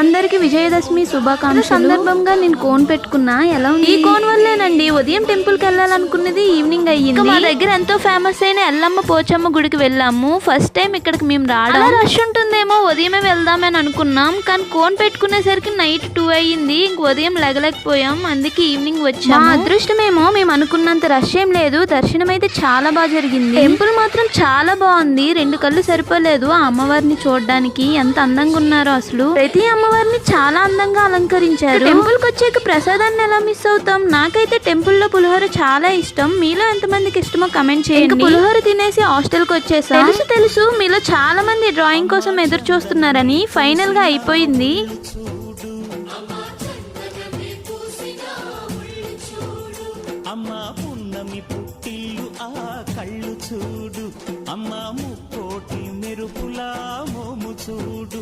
అందరికి విజయదశమి శుభాకాంక్షలు. సందర్భంగా నేను కోన్ పెట్టుకున్నా. ఎలా ఉంది? ఈ కోన్ వల్లేనండి ఉదయం టెంపుల్ కి వెళ్ళాలనుకున్నది ఈవినింగ్ అయ్యింది. మా దగ్గర ఎంతో ఫేమస్ అయిన ఎల్లమ్మ పోచమ్మ గుడికి వెళ్ళాము. ఫస్ట్ టైం ఇక్కడికి మేము రావడం. రష్ ఉంటుందేమో ఉదయమే వెళ్దామని అనుకున్నాం, కానీ కోన్ పెట్టుకునేసరికి నైట్ 2 అయ్యింది. ఇంక ఉదయం లెగలేకపోయాం, అందుకే ఈవినింగ్ వచ్చాము. మా అదృష్టమేమో మేము అనుకున్నంత రష్ ఏం లేదు. దర్శనం అయితే చాలా బాగా జరిగింది. టెంపుల్ మాత్రం చాలా బాగుంది. 2 కళ్ళు సరిపోలేదు ఆ అమ్మవారిని చూడడానికి. ఎంత అందంగా ఉన్నారో అసలు. ప్రతి అమ్మవారిని చాలా అందంగా అలంకరించారు. టెంపుల్ కి వచ్చాక ప్రసాదాన్ని ఎలా మిస్ అవుతాం? నాకైతే టెంపుల్ లో పులిహోర చాలా ఇష్టం. మీలో ఎంతమందికి ఇష్టమో కమెంట్ చేయండి. పులిహోర తినేసి హాస్టల్ కి వచ్చేసా. తెలుసు మీలో చాలా మంది డ్రాయింగ్ కోసం ఎదురు చూస్తున్నారని. ఫైనల్ గా అయిపోయింది. అమ్మా పున్నమి పుట్టిల్లు ఆ కళ్ళు చూడు, అమ్మా ముక్కోటి మెరుపులా మోము చూడు.